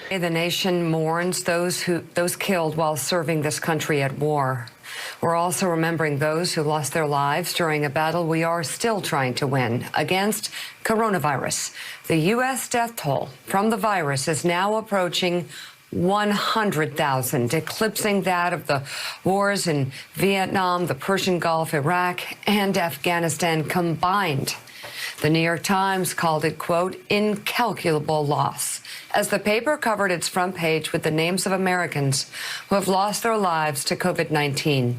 The nation mourns those killed while serving this country at war. We're also remembering those who lost their lives during a battle we are still trying to win against coronavirus. The U.S. death toll from the virus is now approaching 100,000, eclipsing that of the wars in Vietnam, the Persian Gulf, Iraq, and Afghanistan combined. The New York Times called it, quote, incalculable loss, as the paper covered its front page with the names of Americans who have lost their lives to COVID-19.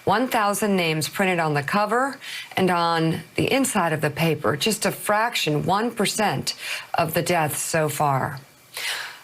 1,000 names printed on the cover and on the inside of the paper, just a fraction, 1% of the deaths so far.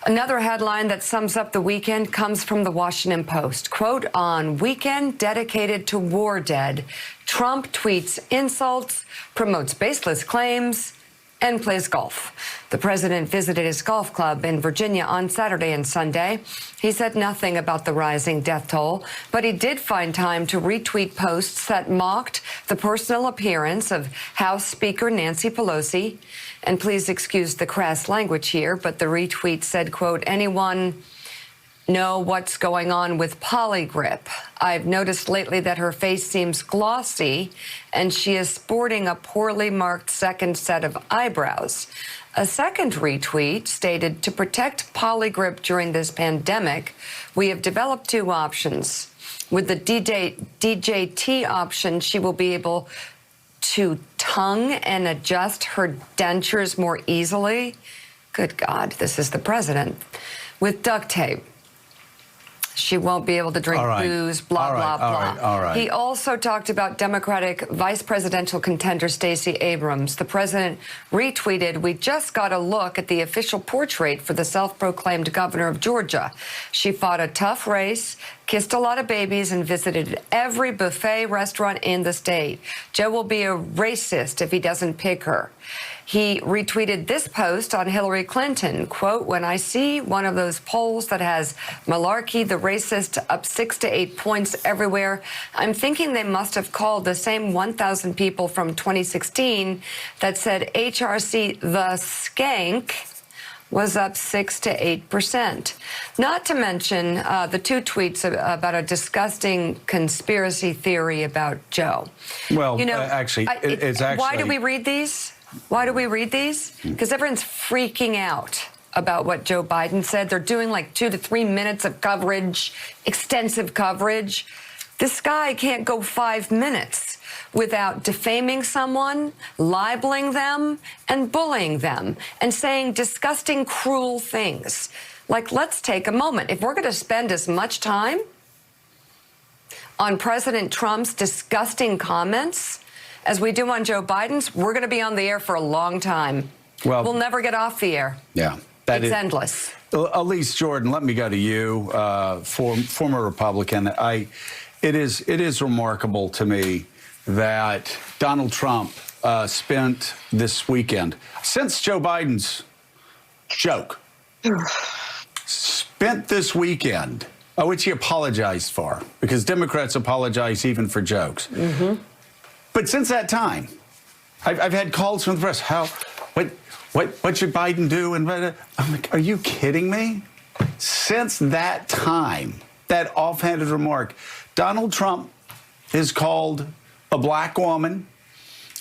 Another headline that sums up the weekend comes from the Washington Post. Quote, on weekend dedicated to war dead, Trump tweets insults, promotes baseless claims, and plays golf. The president visited his golf club in Virginia on Saturday and Sunday. He said nothing about the rising death toll, but he did find time to retweet posts that mocked the personal appearance of House Speaker Nancy Pelosi. And please excuse the crass language here, but the retweet said, quote, anyone know what's going on with PolyGrip? I've noticed lately that her face seems glossy and she is sporting a poorly marked second set of eyebrows. A second retweet stated, to protect PolyGrip during this pandemic, we have developed two options. With the DJT option, she will be able to tongue and adjust her dentures more easily. Good God, this is the president. With duct tape, she won't be able to drink booze, blah, blah, blah. He also talked about Democratic vice presidential contender Stacey Abrams. The president retweeted, we just got a look at the official portrait for the self-proclaimed governor of Georgia. She fought a tough race, kissed a lot of babies, and visited every buffet restaurant in the state. Joe will be a racist if he doesn't pick her. He retweeted this post on Hillary Clinton, quote, when I see one of those polls that has Malarkey, the racist, up 6 to 8 points everywhere, I'm thinking they must have called the same 1,000 people from 2016 that said HRC, the skank, was up 6 to 8%. Not to mention the two tweets about a disgusting conspiracy theory about Joe. Well, you know, actually, it's actually... Why do we read these? Why do we read these? Because everyone's freaking out about what Joe Biden said. They're doing like 2 to 3 minutes of coverage, extensive coverage. This guy can't go 5 minutes without defaming someone, libeling them, and bullying them, and saying disgusting, cruel things. Like, let's take a moment. If we're going to spend as much time on President Trump's disgusting comments as we do on Joe Biden's, we're going to be on the air for a long time. Well, we'll never get off the air. Yeah. It's endless. Elise Jordan, let me go to you, former Republican. It is remarkable to me that Donald Trump spent this weekend, since Joe Biden's joke, spent this weekend, which he apologized for, because Democrats apologize even for jokes. But since that time, I've had calls from the press. What should Biden do? And I'm like, are you kidding me? Since that time, that offhanded remark, Donald Trump is called a black woman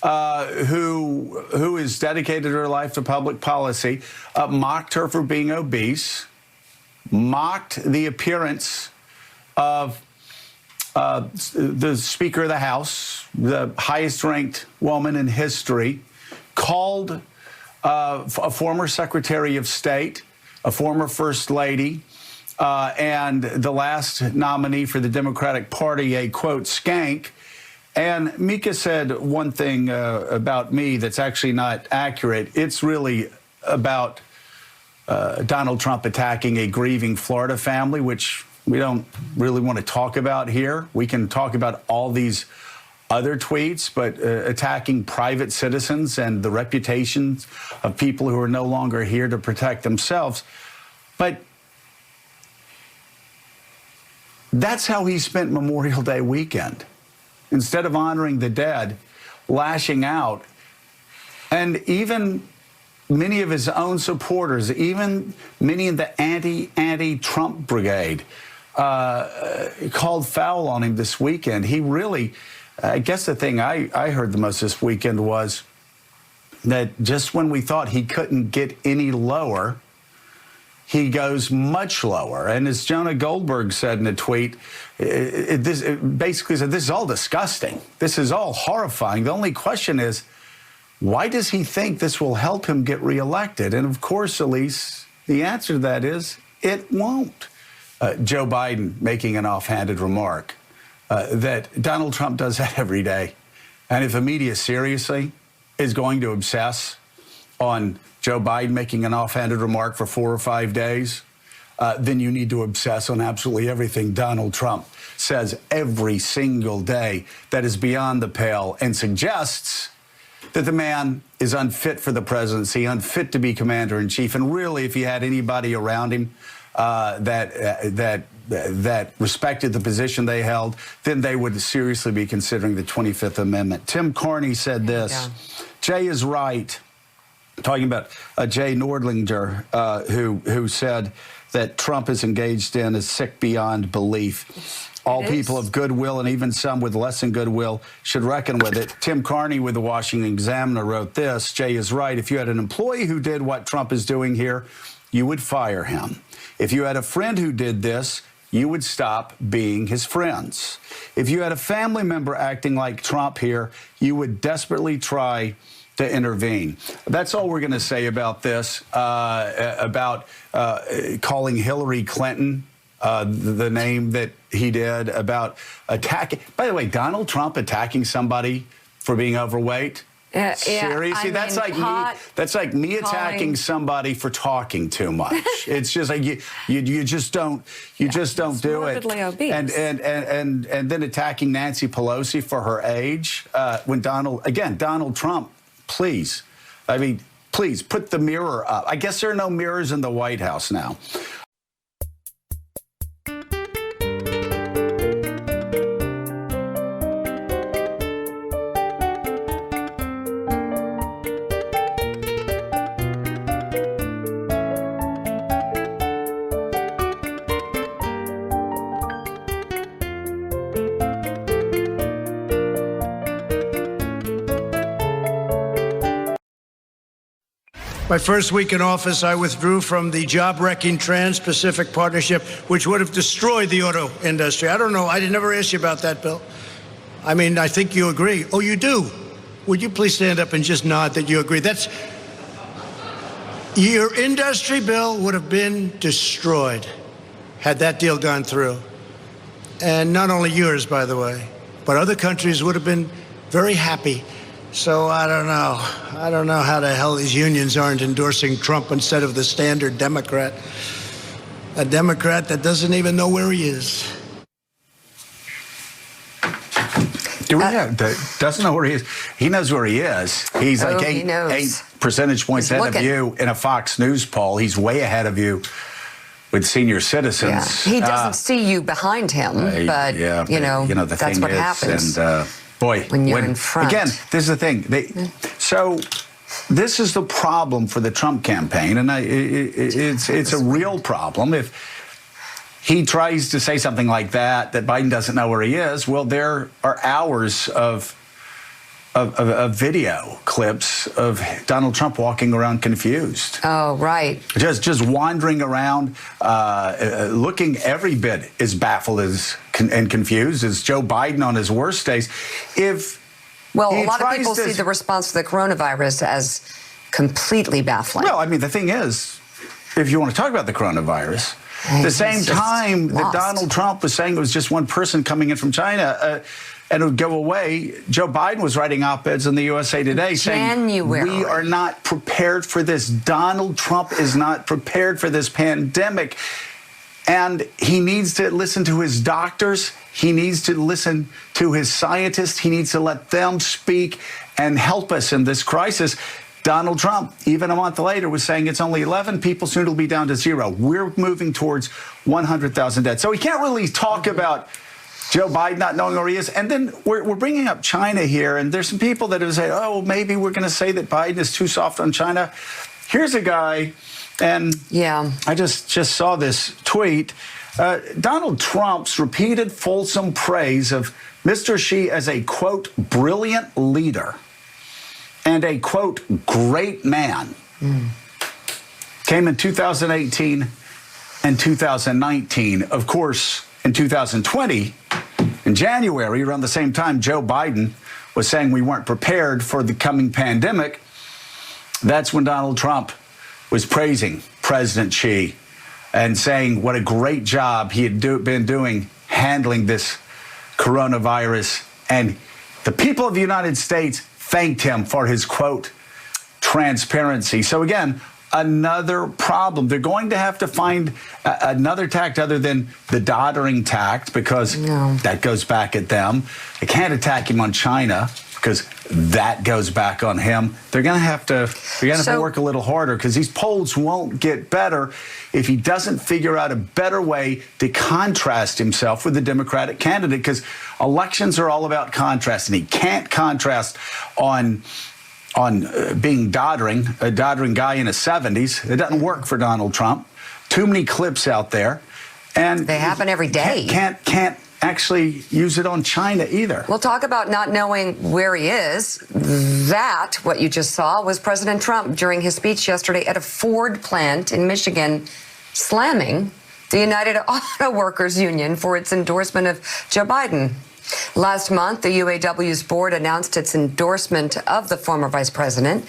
who has dedicated her life to public policy, mocked her for being obese, mocked the appearance of the Speaker of the House, the highest-ranked woman in history, called a former Secretary of State, a former First Lady, and the last nominee for the Democratic Party, a, quote, skank. And Mika said one thing about me that's actually not accurate. It's really about Donald Trump attacking a grieving Florida family, which we don't really want to talk about here. We can talk about all these other tweets, but attacking private citizens and the reputations of people who are no longer here to protect themselves. But that's how he spent Memorial Day weekend. Instead of honoring the dead, lashing out, and even many of his own supporters, even many in the anti-Trump brigade, called foul on him this weekend. He really, I guess the thing I heard the most this weekend was that just when we thought he couldn't get any lower, he goes much lower. And as Jonah Goldberg said in a tweet, it basically said, this is all disgusting. This is all horrifying. The only question is, why does he think this will help him get reelected? And of course, Elise, the answer to that is, it won't. Joe Biden making an offhanded remark that Donald Trump does that every day. And if the media seriously is going to obsess on Joe Biden making an offhanded remark for 4 or 5 days, then you need to obsess on absolutely everything Donald Trump says every single day that is beyond the pale and suggests that the man is unfit for the presidency, unfit to be commander-in-chief. And really, if he had anybody around him that respected the position they held, then they would seriously be considering the 25th Amendment. Tim Carney said this. Jay is right. Talking about Jay Nordlinger, who said that Trump is engaged in is sick beyond belief. All people of goodwill, and even some with less than goodwill, should reckon with it. Tim Carney with the Washington Examiner wrote this. Jay is right. If you had an employee who did what Trump is doing here, you would fire him. If you had a friend who did this, you would stop being his friends. If you had a family member acting like Trump here, you would desperately try to intervene. That's all we're going to say about this, about calling Hillary Clinton the name that he did, about attacking. By the way, Donald Trump attacking somebody for being overweight. Seriously, that's like me. That's like me attacking somebody for talking too much. It's just like you just don't do it. Obese. And then attacking Nancy Pelosi for her age. When Donald Trump, please, I mean, please put the mirror up. I guess there are no mirrors in the White House now. My first week in office, I withdrew from the job-wrecking Trans-Pacific Partnership, which would have destroyed the auto industry. I don't know. I never asked you about that, Bill. I mean, I think you agree. Oh, you do? Would you please stand up and just nod that you agree? That's your industry, Bill, would have been destroyed had that deal gone through. And not only yours, by the way, but other countries would have been very happy. So I don't know. I don't know how the hell these unions aren't endorsing Trump instead of the standard Democrat. A Democrat that doesn't even know where he is. Do we know? Doesn't know where he is. He knows where he is. He's like 8 percentage points ahead of you in a Fox News poll. He's way ahead of you with senior citizens. Yeah. He doesn't see you behind him, but, you know that's what happens. And, boy, when you're in front. Again, this is the thing. So this is the problem for the Trump campaign, and it's a real problem. If he tries to say something like that Biden doesn't know where he is, well, there are hours of video clips of Donald Trump walking around confused. Oh, right. Just wandering around, looking every bit as baffled and confused as Joe Biden on his worst days. A lot of people see the response to the coronavirus as completely baffling. Well, I mean, the thing is, if you want to talk about the coronavirus, the same time that Donald Trump was saying it was just one person coming in from China, and it would go away, Joe Biden was writing op-eds in the USA Today saying, we are not prepared for this. Donald Trump is not prepared for this pandemic. And he needs to listen to his doctors. He needs to listen to his scientists. He needs to let them speak and help us in this crisis. Donald Trump, even a month later, was saying it's only 11 people, soon it'll be down to 0. We're moving towards 100,000 dead. So we can't really talk about Joe Biden not knowing where he is. And then we're bringing up China here, and there's some people that have said, oh, maybe we're going to say that Biden is too soft on China. here's a guy, and I just saw this tweet. Donald Trump's repeated fulsome praise of Mr. Xi as a, quote, brilliant leader and a, quote, great man came in 2018 and 2019. Of course, in 2020, in January, around the same time Joe Biden was saying we weren't prepared for the coming pandemic, that's when Donald Trump was praising President Xi and saying what a great job he had been doing handling this coronavirus. And the people of the United States thanked him for his, quote, transparency. So again, another problem. They're going to have to find another tact other than the doddering tact, because that goes back at them. They can't attack him on China because that goes back on him. They're going to have to work a little harder, because these polls won't get better if he doesn't figure out a better way to contrast himself with the Democratic candidate, because elections are all about contrast, and he can't contrast on being a doddering guy in his 70s. It doesn't work for Donald Trump. Too many clips out there. And they happen every day. Can't actually use it on China either. We'll talk about not knowing where he is. That, what you just saw, was President Trump during his speech yesterday at a Ford plant in Michigan, slamming the United Auto Workers Union for its endorsement of Joe Biden. Last month, the UAW's board announced its endorsement of the former vice president.